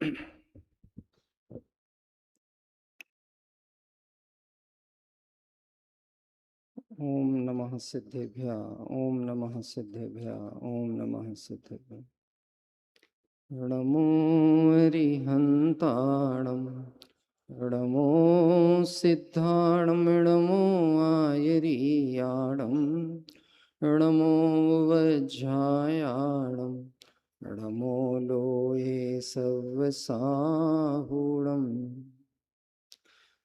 ओम नमः सिद्धेभ्यः। ओम नमः सिद्धेभ्यः। ओम नमः सिद्धेभ्यः। नमो अरिहन्ताणं नमो सिद्धाणं नमो आयरीयाणं नमो वज्रायाणं नमो लोये सव्वसाहूणं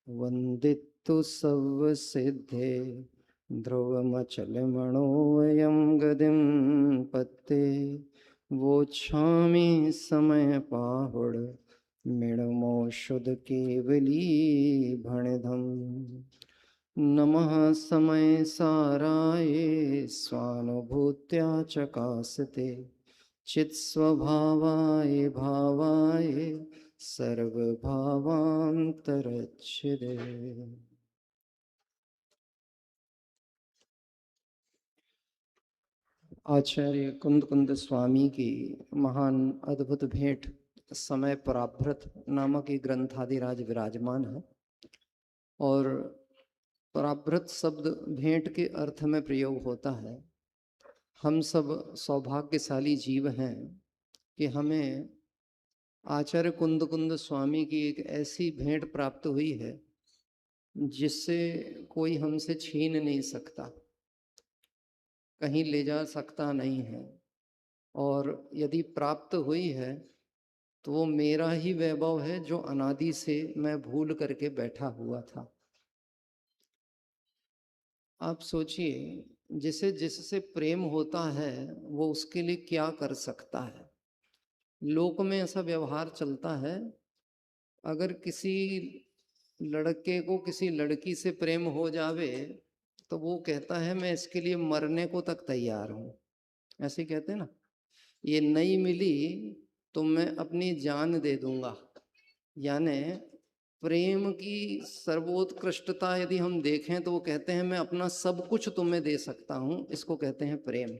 वन्दितु सव्वसिद्धे ध्रुवमचलमणोऽयं गदिं पत्ते वोच्छामि समयपाहुड मिणमोषुधकेवली भणिधम् नमः समय साराय स्वानुभूत्या चकासते चित्स्वभावाय भावाय सर्वभावान्तरच्छिदे। आचार्य कुंद कुंद स्वामी की महान अद्भुत भेंट समय पराभृत नामक एक ग्रंथादिराज विराजमान है। और पराभृत शब्द भेंट के अर्थ में प्रयोग होता है। हम सब सौभाग्यशाली जीव हैं कि हमें आचार्य कुंद कुंद स्वामी की एक ऐसी भेंट प्राप्त हुई है जिससे कोई हमसे छीन नहीं सकता, कहीं ले जा सकता नहीं है। और यदि प्राप्त हुई है तो वो मेरा ही वैभव है जो अनादि से मैं भूल करके बैठा हुआ था। आप सोचिए, जिसे जिससे प्रेम होता है वो उसके लिए क्या कर सकता है। लोक में ऐसा व्यवहार चलता है, अगर किसी लड़के को किसी लड़की से प्रेम हो जावे तो वो कहता है मैं इसके लिए मरने को तक तैयार हूँ। ऐसे कहते हैं ना, ये नहीं मिली तो मैं अपनी जान दे दूंगा। यानी प्रेम की सर्वोत्कृष्टता यदि हम देखें तो वो कहते हैं मैं अपना सब कुछ तुम्हें दे सकता हूँ, इसको कहते हैं प्रेम।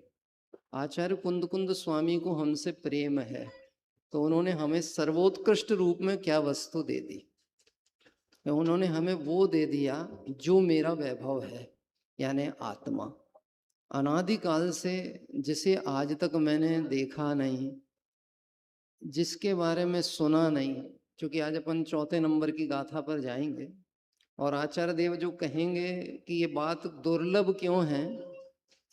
आचार्य कुंद कुंद स्वामी को हमसे प्रेम है तो उन्होंने हमें सर्वोत्कृष्ट रूप में क्या वस्तु दे दी, तो उन्होंने हमें वो दे दिया जो मेरा वैभव है, यानी आत्मा। अनादिकाल से जिसे आज तक मैंने देखा नहीं, जिसके बारे में सुना नहीं, क्योंकि आज अपन चौथे नंबर की गाथा पर जाएंगे और आचार्य देव जो कहेंगे कि ये बात दुर्लभ क्यों है,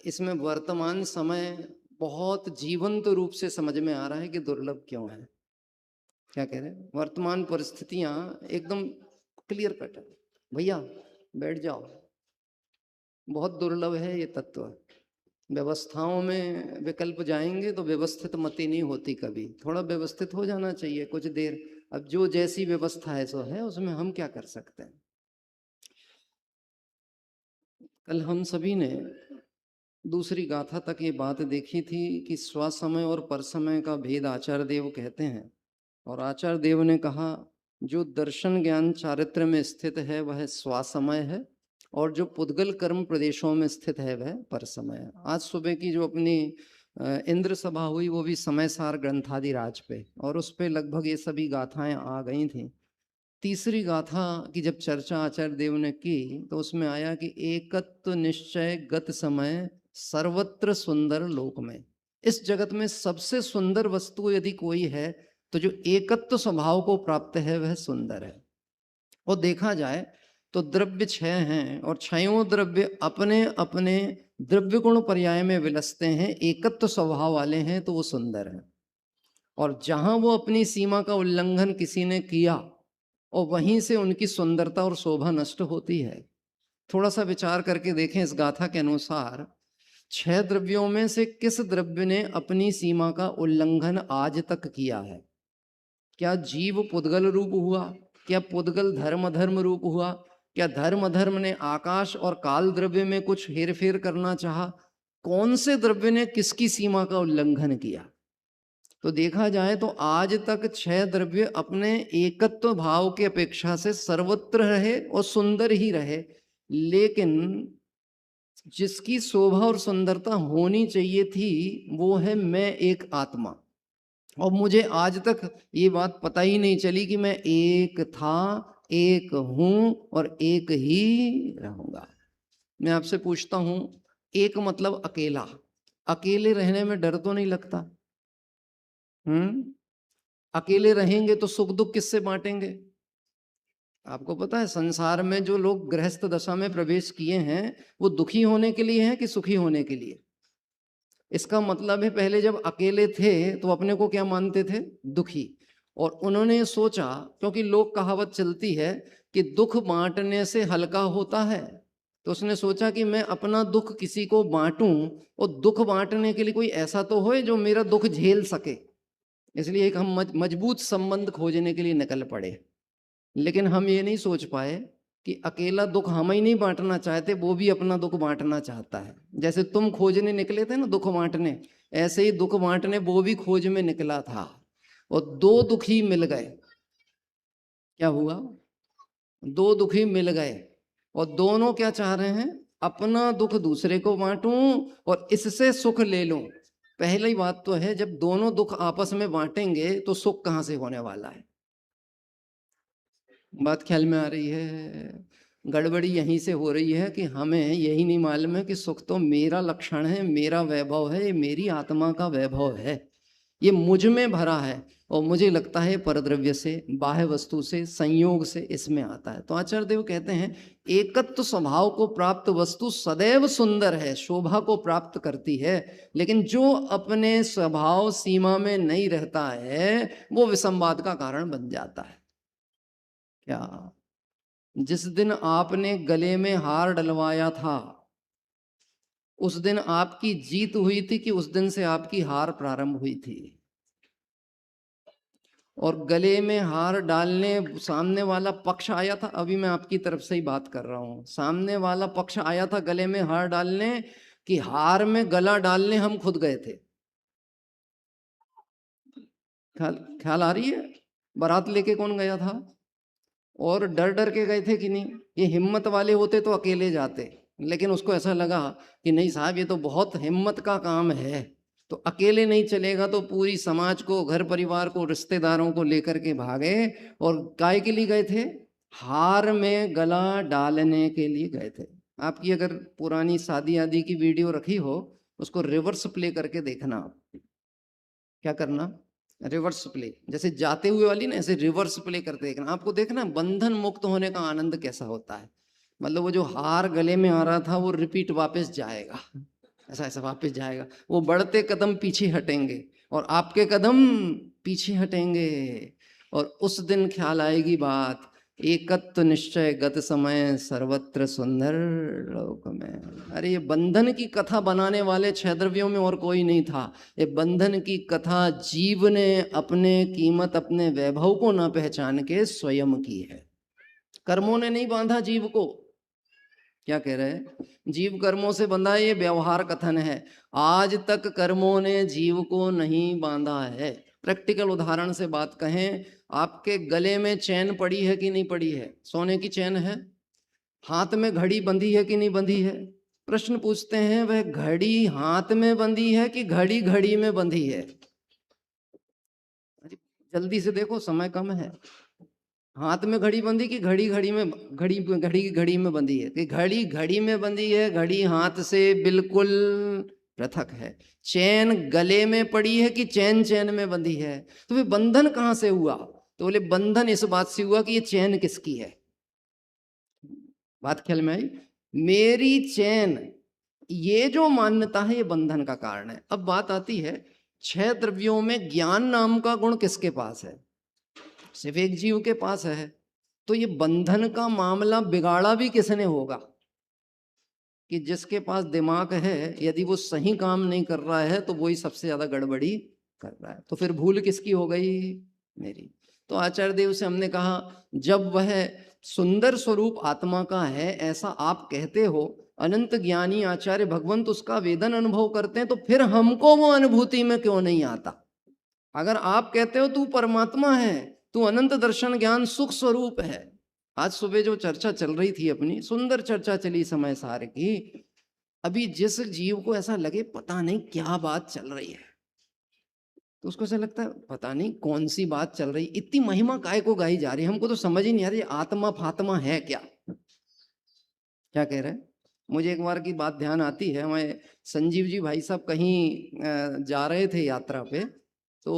इसमें वर्तमान समय बहुत जीवंत रूप से समझ में आ रहा है कि दुर्लभ क्यों है। क्या कह रहे हैं, वर्तमान परिस्थितियां एकदम क्लियर कट है। भैया बैठ जाओ, बहुत दुर्लभ है ये तत्व। व्यवस्थाओं में विकल्प जाएंगे तो व्यवस्थित मति नहीं होती कभी, थोड़ा व्यवस्थित हो जाना चाहिए कुछ देर। अब जो जैसी व्यवस्था है सो है, उसमें हम क्या कर सकते हैं। कल हम सभी ने दूसरी गाथा तक ये बात देखी थी कि स्वसमय और परसमय का भेद आचार्य देव कहते हैं। और आचार्य देव ने कहा जो दर्शन ज्ञान चारित्र में स्थित है वह स्वासमय है, और जो पुद्गल कर्म प्रदेशों में स्थित है वह परसमय है। आज सुबह की जो अपनी इंद्र सभा हुई वो भी समय सार ग्रंथादि राज पे, और उस पे लगभग ये सभी गाथाएं आ गई थी। तीसरी गाथा की जब चर्चा आचार्य देव ने की तो उसमें आया कि एकत्व निश्चय गत समय सर्वत्र सुंदर लोक में। इस जगत में सबसे सुंदर वस्तु यदि कोई है तो जो एकत्व स्वभाव को प्राप्त है वह सुंदर है। और देखा जाए तो द्रव्य छह हैं और छयों द्रव्य अपने अपने द्रव्य गुण पर्याय में विलसते हैं, एकत्व स्वभाव वाले हैं तो वो सुंदर है। और जहां वो अपनी सीमा का उल्लंघन किसी ने किया और वहीं से उनकी सुंदरता और शोभा नष्ट होती है। थोड़ा सा विचार करके देखें, इस गाथा के अनुसार छह द्रव्यों में से किस द्रव्य ने अपनी सीमा का उल्लंघन आज तक किया है। क्या जीव पुद्गल रूप हुआ, क्या पुद्गल धर्म धर्म रूप हुआ, क्या धर्म धर्म ने आकाश और काल द्रव्य में कुछ हेरफेर करना चाहा, कौन से द्रव्य ने किसकी सीमा का उल्लंघन किया। तो देखा जाए तो आज तक छह द्रव्य अपने एकत्व भाव की अपेक्षा से सर्वत्र रहे और सुंदर ही रहे। लेकिन जिसकी शोभा और सुंदरता होनी चाहिए थी वो है मैं एक आत्मा। और मुझे आज तक ये बात पता ही नहीं चली कि मैं एक था, एक हूं और एक ही रहूंगा। मैं आपसे पूछता हूं, एक मतलब अकेला, अकेले रहने में डर तो नहीं लगता? अकेले रहेंगे तो सुख दुख किससे बांटेंगे? आपको पता है संसार में जो लोग गृहस्थ दशा में प्रवेश किए हैं वो दुखी होने के लिए हैं कि सुखी होने के लिए? इसका मतलब है पहले जब अकेले थे तो अपने को क्या मानते थे? दुखी। और उन्होंने सोचा, क्योंकि लोक कहावत चलती है कि दुख बांटने से हल्का होता है, तो उसने सोचा कि मैं अपना दुख किसी को बांटूं और दुख बांटने के लिए कोई ऐसा तो हो जो मेरा दुख झेल सके। इसलिए एक हम मजबूत संबंध खोजने के लिए निकल पड़े। लेकिन हम ये नहीं सोच पाए कि अकेला दुख हम ही नहीं बांटना चाहते, वो भी अपना दुख बांटना चाहता है। जैसे तुम खोजने निकले थे ना दुख बांटने, ऐसे ही दुख बांटने वो भी खोज में निकला था और दो दुखी मिल गए। क्या हुआ? दो दुखी मिल गए और दोनों क्या चाह रहे हैं? अपना दुख दूसरे को बांटूं और इससे सुख ले लूं। पहली बात तो है, जब दोनों दुख आपस में बांटेंगे तो सुख कहां से होने वाला है? बात ख्याल में आ रही है? गड़बड़ी यहीं से हो रही है कि हमें यही नहीं मालूम है कि सुख तो मेरा लक्षण है, मेरा वैभव है, ये मेरी आत्मा का वैभव है, ये मुझ में भरा है और मुझे लगता है परद्रव्य से, बाह्य वस्तु से, संयोग से इसमें आता है। तो आचार्य देव कहते हैं एकत्व स्वभाव को प्राप्त वस्तु सदैव सुंदर है, शोभा को प्राप्त करती है, लेकिन जो अपने स्वभाव सीमा में नहीं रहता है वो विसंवाद का कारण बन जाता है। क्या? जिस दिन आपने गले में हार डलवाया था उस दिन आपकी जीत हुई थी कि उस दिन से आपकी हार प्रारंभ हुई थी? और गले में हार डालने सामने वाला पक्ष आया था, अभी मैं आपकी तरफ से ही बात कर रहा हूं, सामने वाला पक्ष आया था गले में हार डालने कि हार में गला डालने हम खुद गए थे? ख्याल ख्याल आ रही है? बारात लेके कौन गया था? और डर डर के गए थे कि नहीं? ये हिम्मत वाले होते तो अकेले जाते, लेकिन उसको ऐसा लगा कि नहीं साहब ये तो बहुत हिम्मत का काम है, तो अकेले नहीं चलेगा, तो पूरी समाज को, घर परिवार को, रिश्तेदारों को लेकर के भागे। और काय के लिए गए थे? हार में गला डालने के लिए गए थे। आपकी अगर पुरानी शादी आदि की वीडियो रखी हो उसको रिवर्स प्ले करके देखना। आप क्या करना? रिवर्स प्ले, जैसे जाते हुए वाली ना, ऐसे रिवर्स प्ले करते देखना, आपको देखना बंधन मुक्त होने का आनंद कैसा होता है। मतलब वो जो हार गले में आ रहा था वो रिपीट वापस जाएगा, ऐसा ऐसा वापस जाएगा, वो बढ़ते कदम पीछे हटेंगे और आपके कदम पीछे हटेंगे। और उस दिन ख्याल आएगी बात, एकत्व निश्चय गत समय सर्वत्र सुंदर लोक में। अरे ये बंधन की कथा बनाने वाले छह द्रव्यों में और कोई नहीं था, ये बंधन की कथा जीव ने अपने कीमत, अपने वैभव को न पहचान के स्वयं की है। कर्मों ने नहीं बांधा जीव को। क्या कह रहे हैं? जीव कर्मों से बंधा है, ये व्यवहार कथन है। आज तक कर्मों ने जीव को नहीं बांधा है। प्रैक्टिकल उदाहरण से बात कहें, आपके गले में चैन पड़ी है कि नहीं पड़ी है? सोने की चैन है। हाथ में घड़ी बंधी है कि नहीं बंधी है? प्रश्न पूछते हैं, वह घड़ी हाथ में बंधी है कि घड़ी घड़ी में बंधी है? अरे जल्दी से देखो, समय कम है। हाथ में घड़ी बंधी कि घड़ी घड़ी में, घड़ी घड़ी घड़ी में बंधी है? कि घड़ी घड़ी में बंधी है, घड़ी हाथ से बिल्कुल पृथक है। चैन गले में पड़ी है कि चैन चैन में बंधी है? तो फिर बंधन कहां से हुआ? तो बोले बंधन इस बात से हुआ कि ये चैन किसकी है। बात ख्याल में आई? मेरी चैन, ये जो मान्यता है ये बंधन का कारण है। अब बात आती है, छह द्रव्यों में ज्ञान नाम का गुण किसके पास है? सिर्फ एक जीव के पास है। तो ये बंधन का मामला बिगाड़ा भी किसने होगा? कि जिसके पास दिमाग है, यदि वो सही काम नहीं कर रहा है तो वही सबसे ज्यादा गड़बड़ी कर रहा है। तो फिर भूल किसकी हो गई? मेरी। तो आचार्य देव से हमने कहा, जब वह सुंदर स्वरूप आत्मा का है ऐसा आप कहते हो, अनंत ज्ञानी आचार्य भगवंत उसका वेदन अनुभव करते हैं, तो फिर हमको वो अनुभूति में क्यों नहीं आता? अगर आप कहते हो तू परमात्मा है, तू अनंत दर्शन ज्ञान सुख स्वरूप है। आज सुबह जो चर्चा चल रही थी, अपनी सुंदर चर्चा चली समय सार की, अभी जिस जीव को ऐसा लगे पता नहीं क्या बात चल रही है, तो उसको ऐसा लगता है पता नहीं कौन सी बात चल रही, इतनी महिमा काय को गाई जा रही है, हमको तो समझ ही नहीं आ रही आत्मा फात्मा है क्या। क्या कह रहे हैं? मुझे एक बार की बात ध्यान आती है, मैं संजीव जी भाई साहब कहीं जा रहे थे यात्रा पे, तो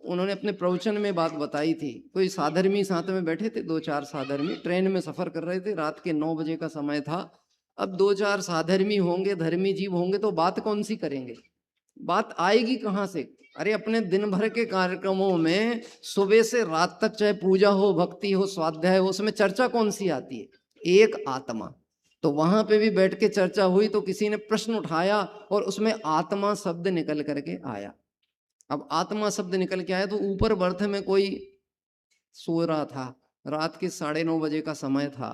उन्होंने अपने प्रवचन में बात बताई थी। कोई साधर्मी साथ में बैठे थे, 2-4 साधर्मी ट्रेन में सफर कर रहे थे, रात के 9 बजे का समय था। अब 2-4 साधर्मी होंगे, धर्मी जीव होंगे, तो बात कौन सी करेंगे, बात आएगी कहाँ से? अरे अपने दिन भर के कार्यक्रमों में सुबह से रात तक चाहे पूजा हो, भक्ति हो, स्वाध्याय हो, उसमें चर्चा कौन सी आती है? एक आत्मा। तो वहां पे भी बैठ के चर्चा हुई तो किसी ने प्रश्न उठाया और उसमें आत्मा शब्द निकल करके आया। अब आत्मा शब्द निकल के आया तो ऊपर बर्थ में कोई सो रहा था, रात के 9:30 बजे का समय था,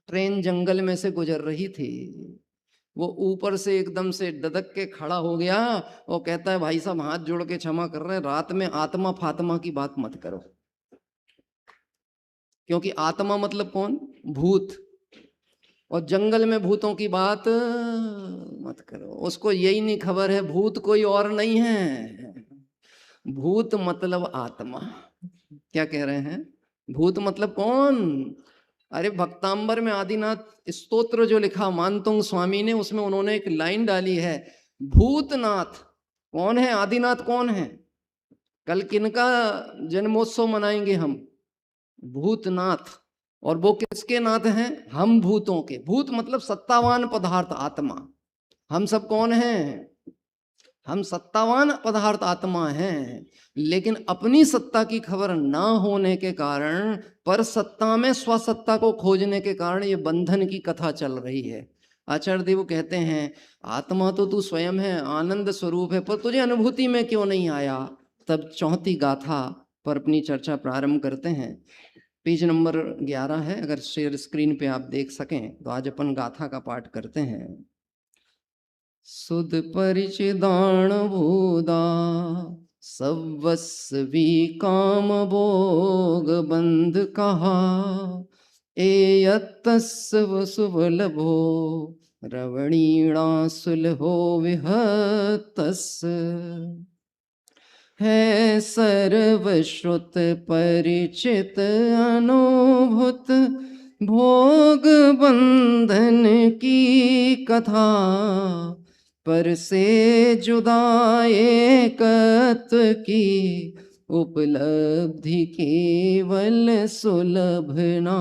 ट्रेन जंगल में से गुजर रही थी। वो ऊपर से एकदम से डदक के खड़ा हो गया, वो कहता है भाई साहब हाथ जोड़ के क्षमा कर रहे हैं, रात में आत्मा फात्मा की बात मत करो। क्योंकि आत्मा मतलब कौन? भूत। और जंगल में भूतों की बात मत करो। उसको यही नहीं खबर है भूत कोई और नहीं है, भूत मतलब आत्मा। क्या कह रहे हैं? भूत मतलब कौन? अरे भक्तांबर में आदिनाथ स्तोत्र जो लिखा मानतुंग स्वामी ने, उसमें उन्होंने एक लाइन डाली है, भूतनाथ। कौन है आदिनाथ? कौन है? कल किनका जन्मोत्सव मनाएंगे हम? भूतनाथ। और वो किसके नाथ हैं? हम भूतों के। भूत मतलब सत्तावान पदार्थ, आत्मा। हम सब कौन हैं? हम सत्तावान पदार्थ आत्मा हैं, लेकिन अपनी सत्ता की खबर ना होने के कारण, पर सत्ता में स्वसत्ता को खोजने के कारण ये बंधन की कथा चल रही है। आचार्य देव कहते हैं आत्मा तो तू स्वयं है, आनंद स्वरूप है, पर तुझे अनुभूति में क्यों नहीं आया? तब 4थी गाथा पर अपनी चर्चा प्रारंभ करते हैं। पेज नंबर 11 है, अगर शेयर स्क्रीन पे आप देख सकें तो आज अपन गाथा का पाठ करते हैं। सुध परिचिदान भूदा सवस्वी काम भोग बंध कहा, एयत्तस्व सुवलभो रवणीणा सुलभो विहतस्, है सर्वश्रुत परिचित अनुभूत भोग बंधन की कथा, पर से जुदा एकत्व की उपलब्धि केवल सुलभना,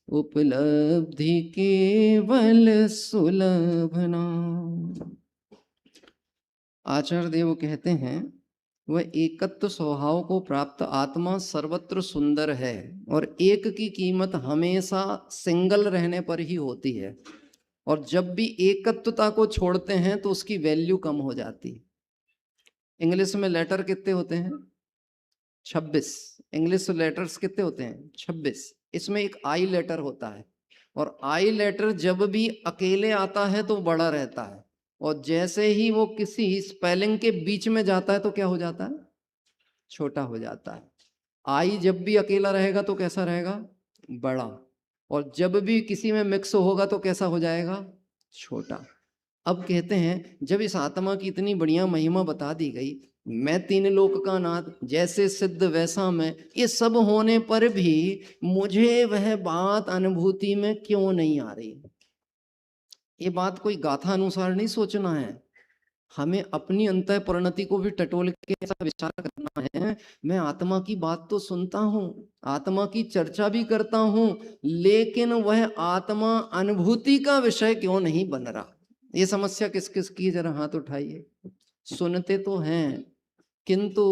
उपलब्धि केवल सुलभना। आचार्य देव कहते हैं वह एकत्व स्वभाव को प्राप्त आत्मा सर्वत्र सुंदर है, और एक की कीमत हमेशा सिंगल रहने पर ही होती है, और जब भी एकत्वता को छोड़ते हैं तो उसकी वैल्यू कम हो जाती है। इंग्लिश में लेटर कितने होते हैं? 26। इंग्लिश लेटर्स कितने होते हैं? 26। इसमें एक आई लेटर होता है, और आई लेटर जब भी अकेले आता है तो बड़ा रहता है, और जैसे ही वो किसी स्पेलिंग के बीच में जाता है तो क्या हो जाता है? छोटा हो जाता है। आई जब भी अकेला रहेगा तो कैसा रहेगा? बड़ा। और जब भी किसी में मिक्स होगा तो कैसा हो जाएगा? छोटा। अब कहते हैं जब इस आत्मा की इतनी बढ़िया महिमा बता दी गई, मैं 3 लोक का नाथ, जैसे सिद्ध वैसा मैं, ये सब होने पर भी मुझे वह बात अनुभूति में क्यों नहीं आ रही? ये बात कोई गाथा अनुसार नहीं सोचना है, हमें अपनी अंतः परिणति को भी टटोल के ऐसा विचार करना है। मैं आत्मा की बात तो सुनता हूँ, आत्मा की चर्चा भी करता हूँ, लेकिन वह आत्मा अनुभूति का विषय क्यों नहीं बन रहा? ये समस्या किस किस की? जरा हाथ उठाइए। सुनते तो हैं, किंतु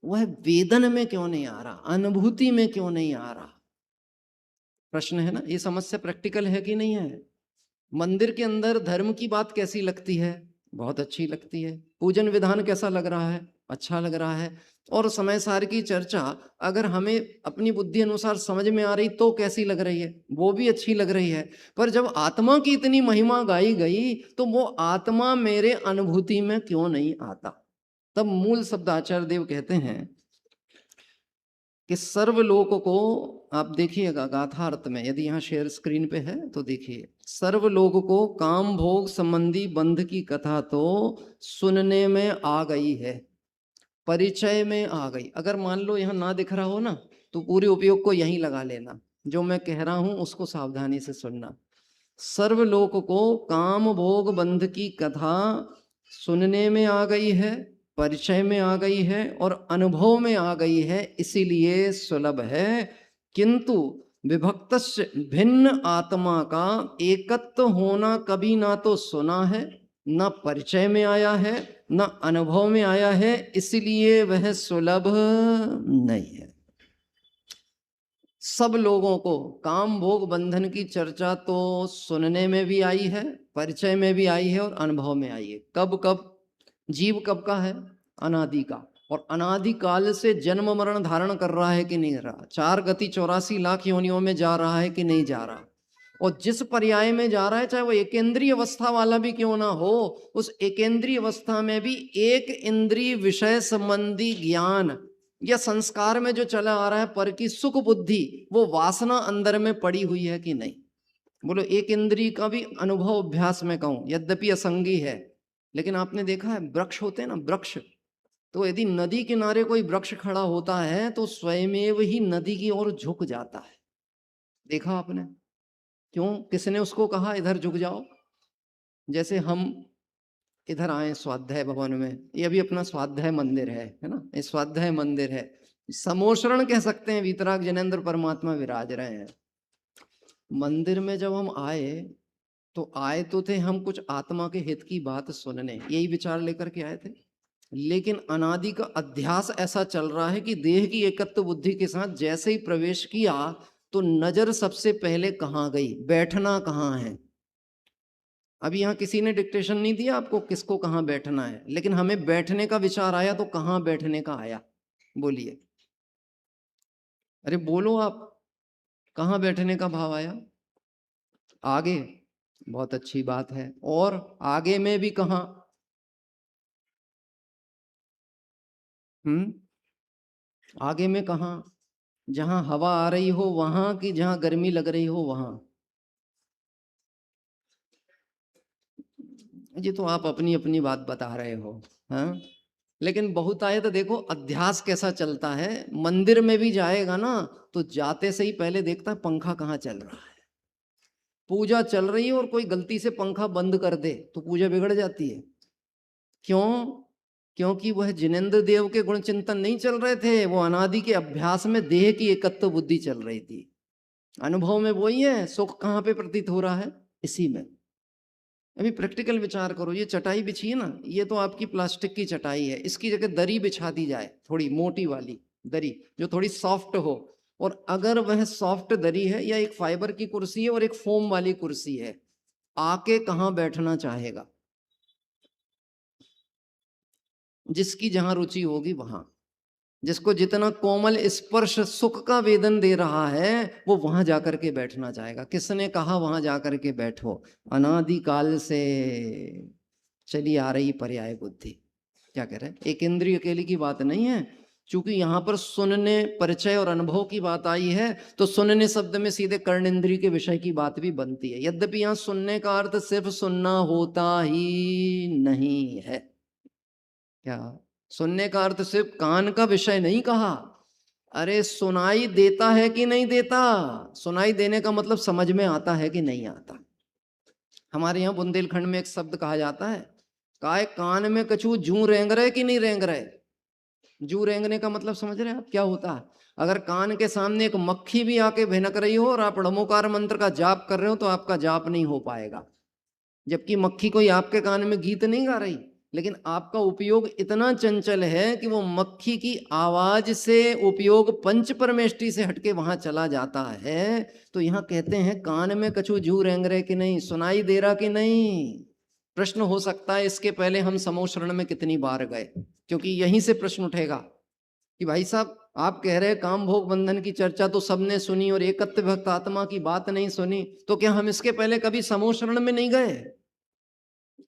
वह वेदन में क्यों नहीं आ रहा, अनुभूति में क्यों नहीं आ रहा? प्रश्न है ना। ये समस्या प्रैक्टिकल है कि नहीं है? मंदिर के अंदर धर्म की बात कैसी लगती है? बहुत अच्छी लगती है। पूजन विधान कैसा लग रहा है? अच्छा लग रहा है। और समय सार की चर्चा अगर हमें अपनी बुद्धि अनुसार समझ में आ रही तो कैसी लग रही है? वो भी अच्छी लग रही है। पर जब आत्मा की इतनी महिमा गाई गई तो वो आत्मा मेरे अनुभूति में क्यों नहीं आता? तब मूल शब्द आचार्य देव कहते हैं कि सर्वलोक को, आप देखिएगा गाथार्थ में, यदि यहाँ शेयर स्क्रीन पे है तो देखिए, सर्वलोक को काम भोग संबंधी बंध की कथा तो सुनने में आ गई है, परिचय में आ गई। अगर मान लो यहाँ ना दिख रहा हो ना, तो पूरे उपयोग को यहीं लगा लेना। जो मैं कह रहा हूं उसको सावधानी से सुनना। सर्वलोक को काम भोग बंध की कथा सुनने में आ गई है, परिचय में आ गई है और अनुभव में आ गई है, इसीलिए सुलभ है। किंतु विभक्त भिन्न आत्मा का एकत्व होना कभी ना तो सुना है, न परिचय में आया है, न अनुभव में आया है, इसलिए वह सुलभ नहीं है। सब लोगों को काम भोग बंधन की चर्चा तो सुनने में भी आई है, परिचय में भी आई है और अनुभव में आई है। कब कब? जीव कब का है? अनादि का। और अनादि काल से जन्म मरण धारण कर रहा है कि नहीं रहा, 4 गति 84 लाख योनियों में जा रहा है कि नहीं जा रहा, और जिस पर्याय में जा रहा है, चाहे वो एकेंद्रीय अवस्था वाला भी क्यों ना हो, उस एकेंद्रीय अवस्था में भी एक इंद्रिय विषय संबंधी ज्ञान या संस्कार में जो चला आ रहा है पर की सुख बुद्धि, वो वासना अंदर में पड़ी हुई है कि नहीं। बोलो, एक इंद्रिय का भी अनुभव अभ्यास में कहूं, यद्यपि असंगी है, लेकिन आपने देखा है वृक्ष होते हैं ना, वृक्ष, तो यदि नदी किनारे कोई वृक्ष खड़ा होता है तो स्वयमेव ही नदी की ओर झुक जाता है। देखा आपने? क्यों? किसने उसको कहा इधर झुक जाओ? जैसे हम इधर आए स्वाध्याय भवन में, ये भी अपना स्वाध्याय मंदिर है ना, ये स्वाध्याय मंदिर है, समोशरण कह सकते हैं, वीतराग जनेन्द्र परमात्मा विराज रहे हैं। मंदिर में जब हम आए तो आए तो थे हम कुछ आत्मा के हित की बात सुनने, यही विचार लेकर के आए थे, लेकिन अनादि का अध्यास ऐसा चल रहा है कि देह की एकत्व बुद्धि के साथ जैसे ही प्रवेश किया तो नजर सबसे पहले कहाँ गई? बैठना कहाँ है। अभी यहाँ किसी ने डिक्टेशन नहीं दिया आपको किसको कहाँ बैठना है, लेकिन हमें बैठने का विचार आया तो कहाँ बैठने का आया? बोलिए, अरे बोलो आप, कहाँ बैठने का भाव आया? आगे, बहुत अच्छी बात है, और आगे में भी कहाँ? आगे में कहाँ? जहां हवा आ रही हो वहां, कि जहां गर्मी लग रही हो वहां? ये तो आप अपनी अपनी बात बता रहे हो, हाँ। लेकिन बहुत आए तो देखो अध्यास कैसा चलता है, मंदिर में भी जाएगा ना तो जाते से ही पहले देखता है पंखा कहाँ चल रहा है। पूजा चल रही है और कोई गलती से पंखा बंद कर दे तो पूजा बिगड़ जाती है। क्यों? क्योंकि वह जिनेंद्र देव के गुण चिंतन नहीं चल रहे थे, वो अनादि के अभ्यास में देह की एकत्व बुद्धि चल रही थी। अनुभव में वही है, सुख कहाँ पे प्रतीत हो रहा है? इसी में। अभी प्रैक्टिकल विचार करो, ये चटाई बिछी है ना, ये तो आपकी प्लास्टिक की चटाई है, इसकी जगह दरी बिछा दी जाए, थोड़ी मोटी वाली दरी जो थोड़ी सॉफ्ट हो, और अगर वह सॉफ्ट दरी है या एक फाइबर की कुर्सी है और एक फोम वाली कुर्सी है, आके कहाँ बैठना चाहेगा? जिसकी जहां रुचि होगी वहां, जिसको जितना कोमल स्पर्श सुख का वेदन दे रहा है वो वहां जाकर के बैठना चाहेगा। किसने कहा वहां जाकर के बैठो? अनादिकाल से चली आ रही पर्याय बुद्धि। क्या कह रहे हैं? एक इंद्रिय अकेली की बात नहीं है, चूंकि यहाँ पर सुनने, परिचय और अनुभव की बात आई है तो सुनने शब्द में सीधे कर्ण इंद्रिय के विषय की बात भी बनती है। यद्यपि यहाँ सुनने का अर्थ सिर्फ सुनना होता ही नहीं है। क्या? सुनने का अर्थ सिर्फ कान का विषय नहीं कहा। अरे सुनाई देता है कि नहीं देता? सुनाई देने का मतलब समझ में आता है कि नहीं आता। हमारे यहाँ बुंदेलखंड में एक शब्द कहा जाता है, काय कान में कछू जू रेंग रहे कि नहीं रेंग रहे। जू रेंगने का मतलब समझ रहे हैं आप क्या होता है? अगर कान के सामने एक मक्खी भी आके भिनक रही हो और आप ड़मोकार मंत्र का जाप कर रहे हो तो आपका जाप नहीं हो पाएगा, जबकि मक्खी कोई आपके कान में गीत नहीं गा रही, लेकिन आपका उपयोग इतना चंचल है कि वो मक्खी की आवाज से उपयोग पंच परमेष्टि से हटके वहां चला जाता है। तो यहाँ कहते हैं कान में कछु जू रेंग रहे कि नहीं, सुनाई दे रहा कि नहीं। प्रश्न हो सकता है इसके पहले हम समोशरण में कितनी बार गए, क्योंकि यहीं से प्रश्न उठेगा कि भाई साहब आप कह रहे हैं काम भोग बंधन की चर्चा तो सबने सुनी और एकत्व भक्त आत्मा की बात नहीं सुनी, तो क्या हम इसके पहले कभी समोशरण में नहीं गए?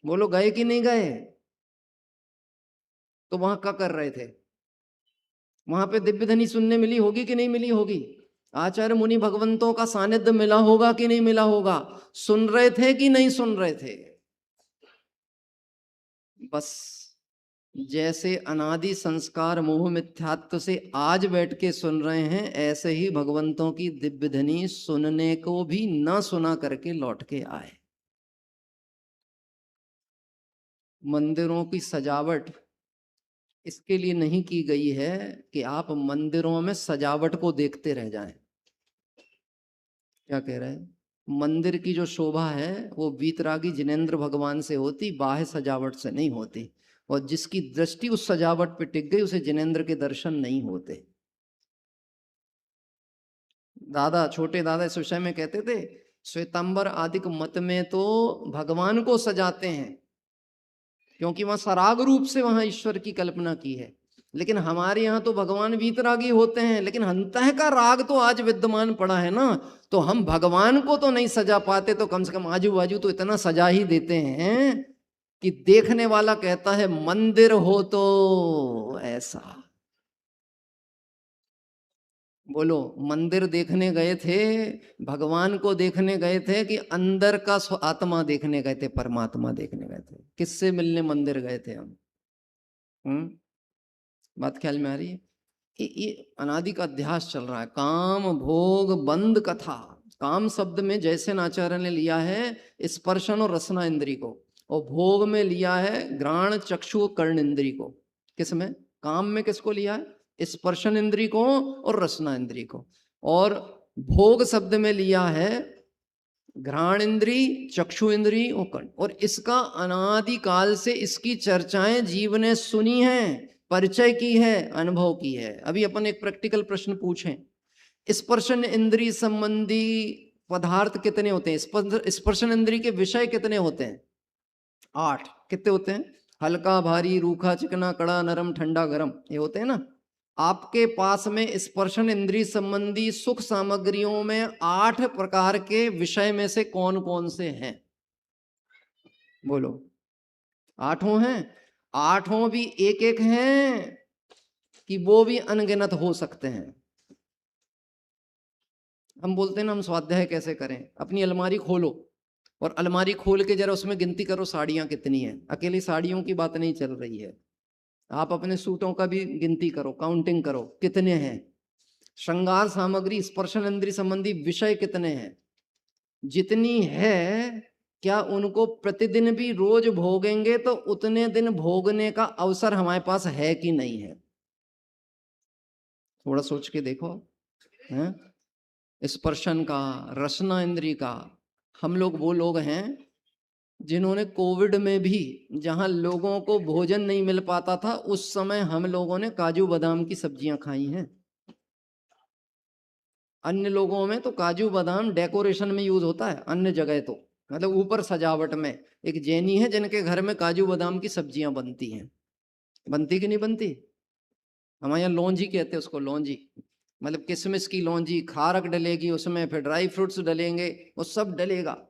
बोलो, गए कि नहीं गए? तो वहां क्या कर रहे थे? वहां पे दिव्य धनी सुनने मिली होगी कि नहीं मिली होगी? आचार्य मुनि भगवंतों का सानिध्य मिला होगा कि नहीं मिला होगा? सुन रहे थे कि नहीं सुन रहे थे? बस जैसे अनादि संस्कार मोह मिथ्यात्व से आज बैठ के सुन रहे हैं, ऐसे ही भगवंतों की दिव्य ध्वनि सुनने को भी ना सुना करके लौट के आए। मंदिरों की सजावट इसके लिए नहीं की गई है कि आप मंदिरों में सजावट को देखते रह जाएं। क्या कह रहे हैं? मंदिर की जो शोभा है वो वीतरागी जिनेंद्र भगवान से होती, बाह्य सजावट से नहीं होती। और जिसकी दृष्टि उस सजावट पे टिक गई, उसे जिनेंद्र के दर्शन नहीं होते। दादा, छोटे दादा इस विषय में कहते थे, श्वेतांबर आदि मत में तो भगवान को सजाते हैं क्योंकि वहां सराग रूप से वहां ईश्वर की कल्पना की है। लेकिन हमारे यहाँ तो भगवान वीतरागी होते हैं, लेकिन अंतः का राग तो आज विद्यमान पड़ा है ना। तो हम भगवान को तो नहीं सजा पाते, तो कम से कम आजू बाजू तो इतना सजा ही देते हैं कि देखने वाला कहता है मंदिर हो तो ऐसा। बोलो, मंदिर देखने गए थे, भगवान को देखने गए थे कि अंदर का आत्मा देखने गए थे, परमात्मा देखने गए थे? किससे मिलने मंदिर गए थे हम? बात ख्याल में आ रही है? ये अनादि का अध्यास चल रहा है। काम भोग बंद कथा। काम शब्द में जैसे आचार्य ने लिया है स्पर्शन और रसना इंद्री को, और भोग में लिया है घ्राण चक्षु कर्ण इंद्री को। किस में? काम में किसको लिया है? स्पर्शन इंद्री को और रसना इंद्री को। और भोग शब्द में लिया है घ्राण इंद्री, चक्षु इंद्री और कर्ण। और इसका अनादि काल से इसकी चर्चाएं जीव ने सुनी हैं, परिचय की है, अनुभव की है। अभी अपन एक प्रैक्टिकल प्रश्न पूछें, स्पर्शन इंद्री संबंधी पदार्थ कितने होते हैं? स्पर्शन इंद्री के विषय कितने होते हैं? 8। कितने होते हैं? हल्का भारी, रूखा चिकना, कड़ा नरम, ठंडा गरम, ये होते हैं ना। आपके पास में स्पर्शन इंद्री संबंधी सुख सामग्रियों में 8 प्रकार के विषय में से कौन कौन से हैं? बोलो। 8 हैं? 8 भी एक एक हैं कि वो भी अनगिनत हो सकते हैं? हम बोलते हैं ना, हम स्वाध्याय कैसे करें? अपनी अलमारी खोलो और अलमारी खोल के जरा उसमें गिनती करो साड़ियां कितनी हैं। अकेली साड़ियों की बात नहीं चल रही है, आप अपने सूटों का भी गिनती करो, काउंटिंग करो कितने हैं। श्रृंगार सामग्री स्पर्शन इंद्री संबंधी विषय कितने हैं? जितनी है, क्या उनको प्रतिदिन भी रोज भोगेंगे तो उतने दिन भोगने का अवसर हमारे पास है कि नहीं है? थोड़ा सोच के देखो। हैं? स्पर्शन का, रसना इंद्री का। हम लोग वो लोग हैं जिन्होंने कोविड में भी, जहां लोगों को भोजन नहीं मिल पाता था, उस समय हम लोगों ने काजू बादाम की सब्जियां खाई हैं। अन्य लोगों में तो काजू बादाम डेकोरेशन में यूज होता है, अन्य जगह तो मतलब ऊपर सजावट में। एक जैनी है जिनके घर में काजू बादाम की सब्जियां बनती हैं। बनती कि नहीं बनती? हमारे यहाँ लौंजी कहते हैं उसको, लौंजी मतलब किशमिश की लौंजी, खारक डलेगी उसमें, फिर ड्राई फ्रूट्स डलेंगे, वो सब डलेगा।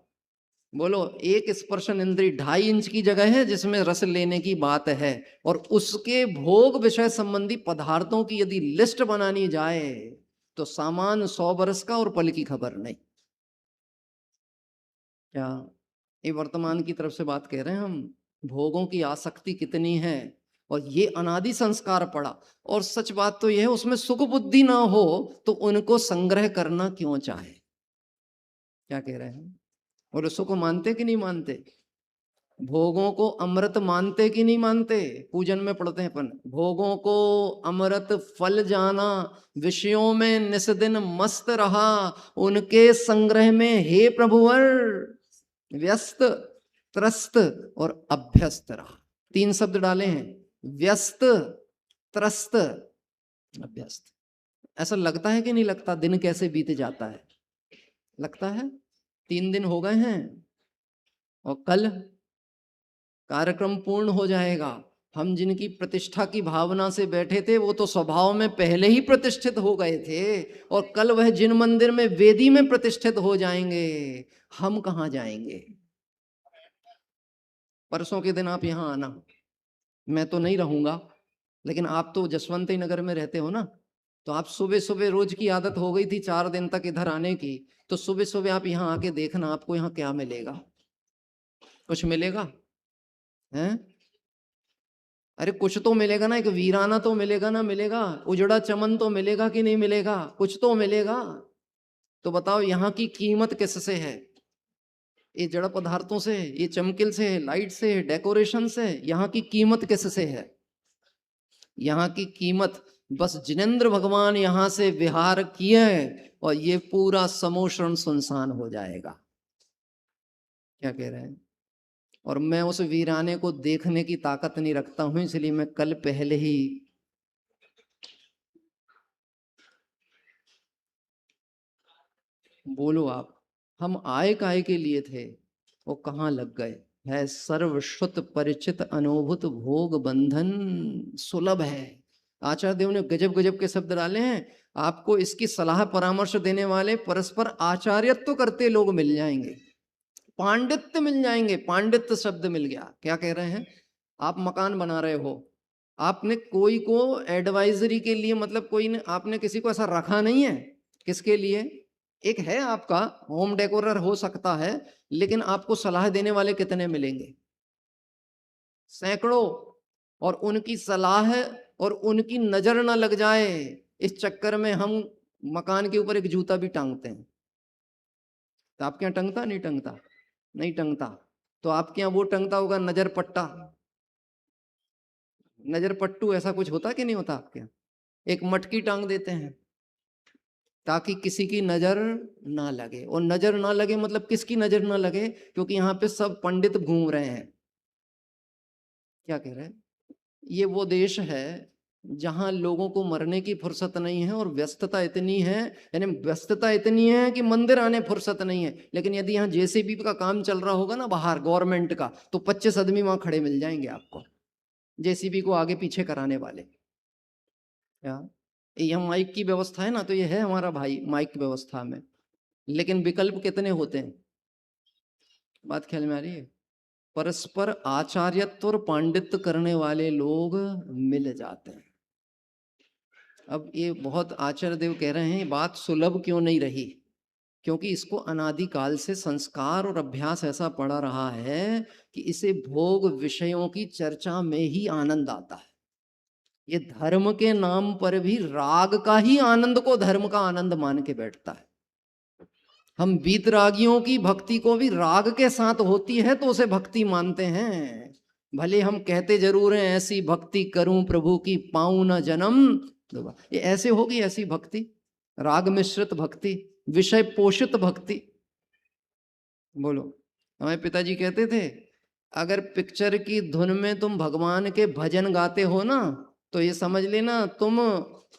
बोलो, एक स्पर्शन इंद्री 2.5 इंच की जगह है जिसमें रस लेने की बात है, और उसके भोग विषय संबंधी पदार्थों की यदि लिस्ट बनानी जाए तो सामान 100 बरस का और पल की खबर नहीं। क्या ये वर्तमान की तरफ से बात कह रहे हैं हम? भोगों की आसक्ति कितनी है, और ये अनादि संस्कार पड़ा। और सच बात तो यह है, उसमें सुख बुद्धि ना हो तो उनको संग्रह करना क्यों चाहे? क्या कह रहे हैं? और सुख मानते कि नहीं मानते? भोगों को अमृत मानते कि नहीं मानते? पूजन में पढ़ते हैं अपन, भोगों को अमृत फल जाना, विषयों में निस्दिन मस्त रहा, उनके संग्रह में हे प्रभुवर व्यस्त, त्रस्त और अभ्यस्त रहा। 3 शब्द डाले हैं, व्यस्त, त्रस्त, अभ्यस्त। ऐसा लगता है कि नहीं लगता दिन कैसे बीत जाता है? लगता है 3 दिन हो गए हैं और कल कार्यक्रम पूर्ण हो जाएगा। हम जिनकी प्रतिष्ठा की भावना से बैठे थे वो तो स्वभाव में पहले ही प्रतिष्ठित हो गए थे, और कल वह जिन मंदिर में वेदी में प्रतिष्ठित हो जाएंगे, हम कहाँ जाएंगे? परसों के दिन आप यहाँ आना, मैं तो नहीं रहूंगा, लेकिन आप तो जसवंत नगर में रहते हो ना, तो आप सुबह सुबह, रोज की आदत हो गई थी 4 दिन तक इधर आने की, तो सुबह सुबह आप यहाँ आके देखना आपको यहाँ क्या मिलेगा। कुछ मिलेगा? हैं? अरे कुछ तो मिलेगा ना, एक वीराना तो मिलेगा ना, मिलेगा उजड़ा चमन तो मिलेगा कि नहीं मिलेगा, कुछ तो मिलेगा। तो बताओ यहाँ की कीमत किससे है? ये जड़ पदार्थों से, ये चमकिल से, लाइट से, डेकोरेशन से? यहाँ की कीमत किससे है? यहाँ की कीमत बस जिनेंद्र भगवान यहाँ से विहार किए और ये पूरा समोषण सुनसान हो जाएगा। क्या कह रहे हैं? और मैं उस वीराने को देखने की ताकत नहीं रखता हूं, इसलिए मैं कल पहले ही बोलो आप, हम आए काहे के लिए थे, वो कहाँ लग गए। है सर्वश्रुत परिचित अनुभूत भोग बंधन सुलभ है। आचार्य देव ने गजब गजब के शब्द डाले हैं। आपको इसकी सलाह परामर्श देने वाले परस्पर आचार्यत्व करते लोग मिल जाएंगे, पांडित्य मिल जाएंगे। पांडित्य शब्द मिल गया। क्या कह रहे हैं? आप मकान बना रहे हो, आपने कोई को एडवाइजरी के लिए, मतलब कोई ने, आपने किसी को ऐसा रखा नहीं है। किसके लिए? एक है आपका होम डेकोरर हो सकता है, लेकिन आपको सलाह देने वाले कितने मिलेंगे? सैकड़ों। और उनकी सलाह और उनकी नजर ना लग जाए, इस चक्कर में हम मकान के ऊपर एक जूता भी टांगते हैं। तो आपके यहाँ टंगता नहीं टंगता? नहीं टंगता। तो आपके यहाँ वो टंगता होगा नजर पट्टा, नजर पट्टू, ऐसा कुछ होता कि नहीं होता आपके यहाँ? एक मटकी टांग देते हैं ताकि किसी की नजर ना लगे। और नजर ना लगे मतलब किसकी नजर ना लगे? क्योंकि यहाँ पे सब पंडित घूम रहे हैं। क्या कह रहे हैं? ये वो देश है जहां लोगों को मरने की फुर्सत नहीं है और व्यस्तता इतनी है, यानी व्यस्तता इतनी है कि मंदिर आने फुर्सत नहीं है। लेकिन यदि यहाँ जेसीबी का काम चल रहा होगा ना बाहर गवर्नमेंट का, तो 25 आदमी वहां खड़े मिल जाएंगे आपको, जेसीबी को आगे पीछे कराने वाले। क्या यहाँ माइक की व्यवस्था है ना, तो ये है हमारा भाई माइक की व्यवस्था में। लेकिन विकल्प कितने होते हैं? बात ख्याल में आ रही है? परस्पर आचार्यत्व और पांडित्य करने वाले लोग मिल जाते हैं। अब ये बहुत आचार्य देव कह रहे हैं, बात सुलभ क्यों नहीं रही? क्योंकि इसको अनादिकाल से संस्कार और अभ्यास ऐसा पड़ा रहा है कि इसे भोग विषयों की चर्चा में ही आनंद आता है। ये धर्म के नाम पर भी राग का ही आनंद को धर्म का आनंद मान के बैठता है। हम वीतरागियों की भक्ति को भी राग के साथ होती है तो उसे भक्ति मानते हैं। भले हम कहते जरूर हैं ऐसी भक्ति करूं प्रभु की पाऊं न जन्म दोबारा। ये ऐसे होगी ऐसी भक्ति, राग मिश्रित भक्ति, विषय पोषित भक्ति? बोलो। हमारे पिताजी कहते थे अगर पिक्चर की धुन में तुम भगवान के भजन गाते हो ना, तो ये समझ लेना तुम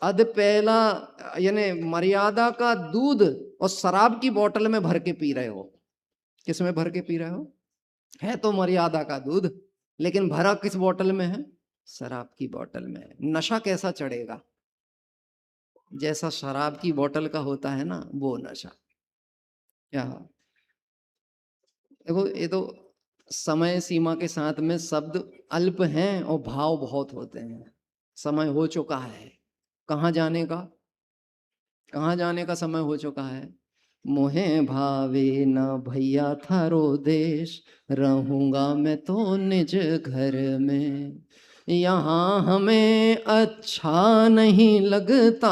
अध पहला यानी मर्यादा का दूध और शराब की बोतल में भर के पी रहे हो। किस में भर के पी रहे हो? है तो मर्यादा का दूध, लेकिन भरा किस बोतल में है? शराब की बोतल में। नशा कैसा चढ़ेगा? जैसा शराब की बोतल का होता है ना, वो नशा। क्या देखो, ये तो समय सीमा के साथ में शब्द अल्प हैं और भाव बहुत होते हैं। समय हो चुका है कहाँ जाने का, कहाँ जाने का समय हो चुका है। मोहे भावे न भैया थारो देश, रहूंगा मैं तो निज घर में। यहाँ हमें अच्छा नहीं लगता,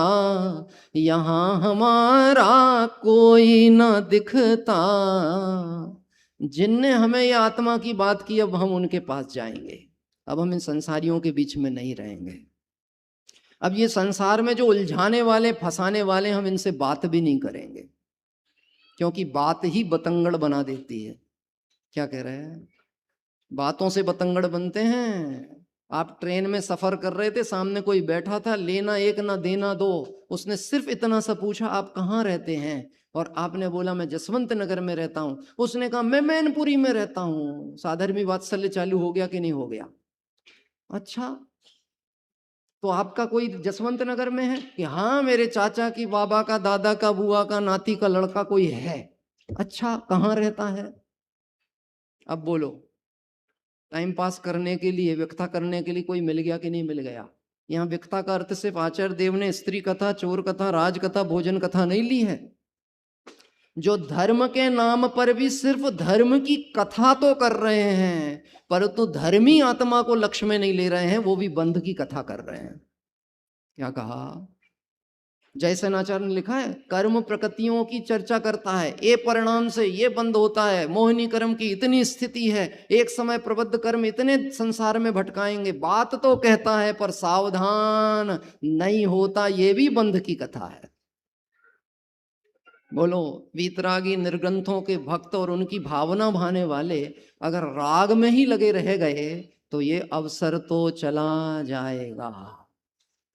यहाँ हमारा कोई न दिखता। जिनने हमें ये आत्मा की बात की, अब हम उनके पास जाएंगे। अब हम इन संसारियों के बीच में नहीं रहेंगे। अब ये संसार में जो उलझाने वाले फंसाने वाले, हम इनसे बात भी नहीं करेंगे, क्योंकि बात ही बतंगड़ बना देती है। क्या कह रहे हैं? बातों से बतंगड़ बनते हैं। आप ट्रेन में सफर कर रहे थे, सामने कोई बैठा था, लेना एक ना देना दो। उसने सिर्फ इतना सा पूछा आप कहाँ रहते हैं, और आपने बोला मैं जसवंत नगर में रहता हूँ। उसने कहा मैं मैनपुरी में रहता हूँ। साधर्मी वात्सल्य चालू हो गया कि नहीं हो गया? अच्छा, तो आपका कोई जसवंत नगर में है? कि हाँ मेरे चाचा की, बाबा का, दादा का, बुआ का, नाती का लड़का कोई है। अच्छा, कहाँ रहता है? अब बोलो। टाइम पास करने के लिए, व्यक्ता करने के लिए कोई मिल गया कि नहीं मिल गया? यहाँ व्यक्ता का अर्थ सिर्फ आचार्य देव ने स्त्री कथा, चोर कथा, राज कथा, भोजन कथा नहीं ली है। जो धर्म के नाम पर भी सिर्फ धर्म की कथा तो कर रहे हैं, परंतु धर्मी आत्मा को लक्ष्य में नहीं ले रहे हैं, वो भी बंध की कथा कर रहे हैं। क्या कहा? जयसेनाचार्य ने लिखा है, कर्म प्रकृतियों की चर्चा करता है, ये परिणाम से ये बंद होता है, मोहिनी कर्म की इतनी स्थिति है, एक समय प्रबद्ध कर्म इतने संसार में भटकाएंगे। बात तो कहता है पर सावधान नहीं होता, ये भी बंध की कथा है। बोलो, वीतरागी निर्ग्रंथों के भक्त और उनकी भावना भाने वाले अगर राग में ही लगे रह गए तो ये अवसर तो चला जाएगा।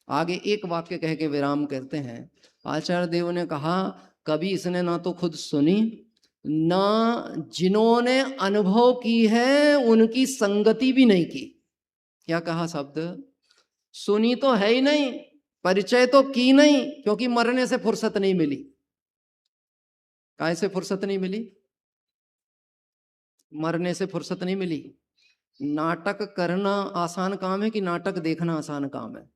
आगे एक वाक्य कह के विराम करते हैं। आचार्य देव ने कहा, कभी इसने ना तो खुद सुनी, ना जिन्होंने अनुभव की है उनकी संगति भी नहीं की। क्या कहा शब्द? सुनी तो है ही नहीं, परिचय तो की नहीं, क्योंकि मरने से फुर्सत नहीं मिली। काहे से फुर्सत नहीं मिली? मरने से फुर्सत नहीं मिली। नाटक करना आसान काम है कि नाटक देखना आसान काम है?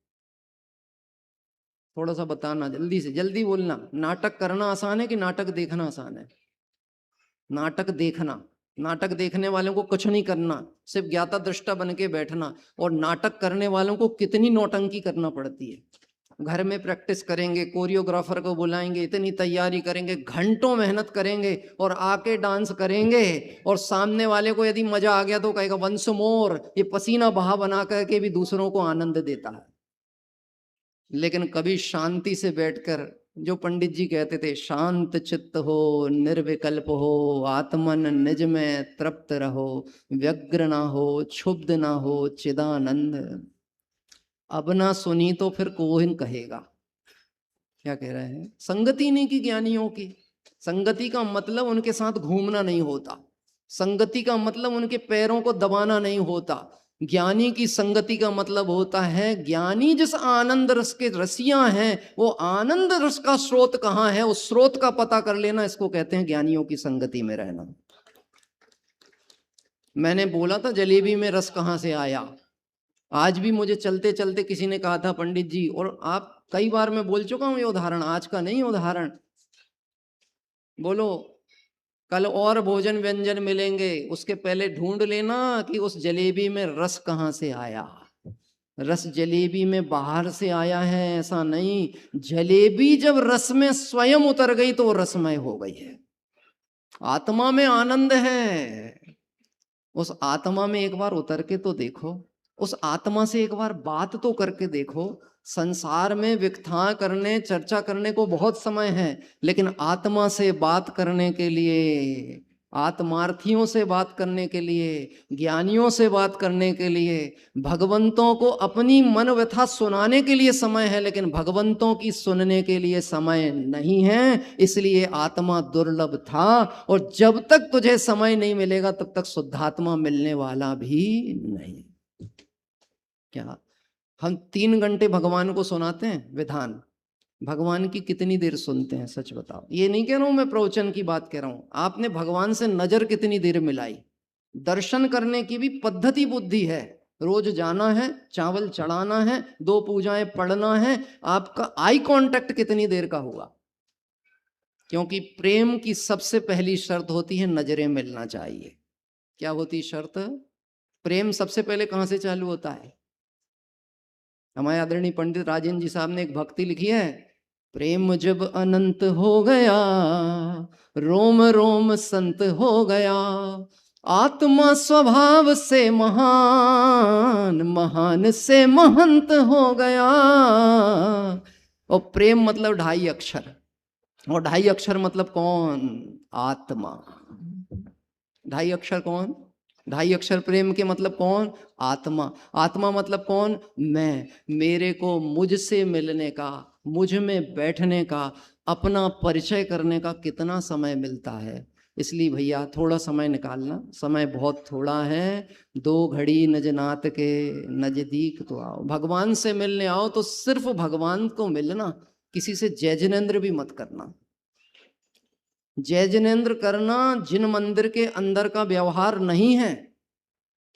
थोड़ा सा बताना, जल्दी से जल्दी बोलना। नाटक करना आसान है कि नाटक देखना आसान है? नाटक देखना। नाटक देखने वालों को कुछ नहीं करना, सिर्फ ज्ञाता दृष्टा बन के बैठना। और नाटक करने वालों को कितनी नौटंकी करना पड़ती है। घर में प्रैक्टिस करेंगे, कोरियोग्राफर को बुलाएंगे, इतनी तैयारी करेंगे, घंटों मेहनत करेंगे और आके डांस करेंगे। और सामने वाले को यदि मजा आ गया तो कहेगा वंस मोर। ये पसीना बहा बना करके भी दूसरों को आनंद देता है। लेकिन कभी शांति से बैठकर, जो पंडित जी कहते थे, शांत चित्त हो, निर्विकल्प हो, आत्मन निज में तृप्त रहो, व्यग्र ना हो, क्षुब्ध ना हो, चिदानंद। अब ना सुनी तो फिर कौन कहेगा? क्या कह रहे हैं? संगति नहीं की ज्ञानियों की। संगति का मतलब उनके साथ घूमना नहीं होता, संगति का मतलब उनके पैरों को दबाना नहीं होता। ज्ञानी की संगति का मतलब होता है, ज्ञानी जिस आनंद रस के रसिया हैं, वो आनंद रस का स्रोत कहाँ है, उस स्रोत का पता कर लेना, इसको कहते हैं ज्ञानियों की संगति में रहना। मैंने बोला था जलेबी में रस कहाँ से आया। आज भी मुझे चलते चलते किसी ने कहा था, पंडित जी, और आप कई बार मैं बोल चुका हूं ये उदाहरण, आज का नहीं उदाहरण। बोलो, कल और भोजन व्यंजन मिलेंगे, उसके पहले ढूंढ लेना कि उस जलेबी में रस कहाँ से आया। रस जलेबी में बाहर से आया है ऐसा नहीं, जलेबी जब रस में स्वयं उतर गई तो वो रसमय हो गई है। आत्मा में आनंद है, उस आत्मा में एक बार उतर के तो देखो, उस आत्मा से एक बार बात तो करके देखो। संसार में विकथा करने, चर्चा करने को बहुत समय है, लेकिन आत्मा से बात करने के लिए, आत्मार्थियों से बात करने के लिए, ज्ञानियों से बात करने के लिए, भगवंतों को अपनी मन व्यथा सुनाने के लिए समय है, लेकिन भगवंतों की सुनने के लिए समय नहीं है। इसलिए आत्मा दुर्लभ था, और जब तक तुझे समय नहीं मिलेगा तब तक शुद्धात्मा मिलने वाला भी नहीं। क्या हम 3 घंटे भगवान को सुनाते हैं विधान? भगवान की कितनी देर सुनते हैं? सच बताओ। ये नहीं कह रहा हूं मैं प्रवचन की बात कह रहा हूं, आपने भगवान से नजर कितनी देर मिलाई? दर्शन करने की भी पद्धति बुद्धि है। रोज जाना है, चावल चढ़ाना है, 2 पूजाएं पढ़ना है, आपका आई कांटेक्ट कितनी देर का हुआ? क्योंकि प्रेम की सबसे पहली शर्त होती है नजरें मिलना चाहिए। क्या होती शर्त? प्रेम सबसे पहले कहां से चालू होता है? हमारे आदरणीय पंडित राजेंद्र जी साहब ने एक भक्ति लिखी है, प्रेम जब अनंत हो गया, रोम रोम संत हो गया, आत्मा स्वभाव से महान, महान से महंत हो गया। और प्रेम मतलब 2.5 अक्षर, और 2.5 अक्षर मतलब कौन? आत्मा। 2.5 अक्षर कौन? 2.5 अक्षर प्रेम के मतलब कौन? आत्मा। आत्मा मतलब कौन? मैं। मेरे को मुझसे मिलने का, मुझ में बैठने का, अपना परिचय करने का कितना समय मिलता है। इसलिए भैया थोड़ा समय निकालना, समय बहुत थोड़ा है। 2 घड़ी नजनात के नजदीक तो आओ, भगवान से मिलने आओ तो सिर्फ भगवान को मिलना, किसी से जय जिनेंद्र भी मत करना। जय जिनेंद्र करना जिन मंदिर के अंदर का व्यवहार नहीं है,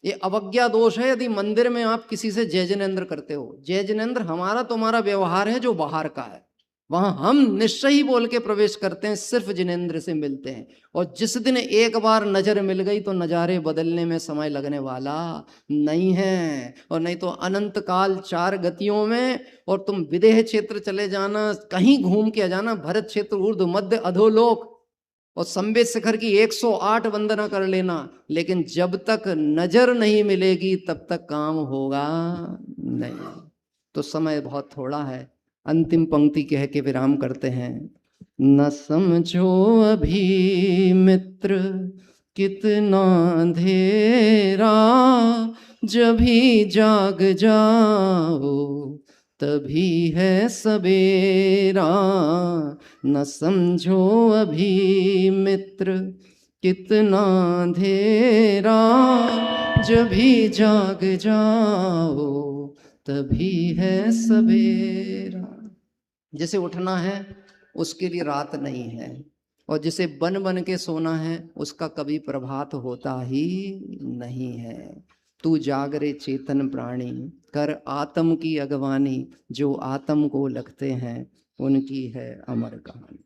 ये अवज्ञा दोष है। यदि मंदिर में आप किसी से जय जिनेंद्र करते हो, जय जिनेंद्र हमारा तुम्हारा व्यवहार है जो बाहर का है। वहां हम निश्चय ही बोल के प्रवेश करते हैं, सिर्फ जिनेंद्र से मिलते हैं। और जिस दिन एक बार नजर मिल गई तो नजारे बदलने में समय लगने वाला नहीं है। और नहीं तो अनंत काल 4 गतियों में, और तुम विदेह क्षेत्र चले जाना, कहीं घूम के आ जाना, भरत क्षेत्र, ऊर्ध्व, मध्य, अधोलोक और संवेद शिखर की 108 वंदना कर लेना, लेकिन जब तक नजर नहीं मिलेगी तब तक काम होगा नहीं। तो समय बहुत थोड़ा है। अंतिम पंक्ति कह के विराम करते हैं। न समझो अभी मित्र कितना अंधेरा, जभी जाग जाओ तभी है सवेरा। न समझो अभी मित्र कितना अंधेरा, जभी जाग जाओ तभी है सवेरा। जैसे उठना है उसके लिए रात नहीं है, और जिसे बन बन के सोना है उसका कभी प्रभात होता ही नहीं है। तू जागरे चेतन प्राणी, कर आत्म की अगवानी, जो आत्म को लगते हैं उनकी है अमर कहानी।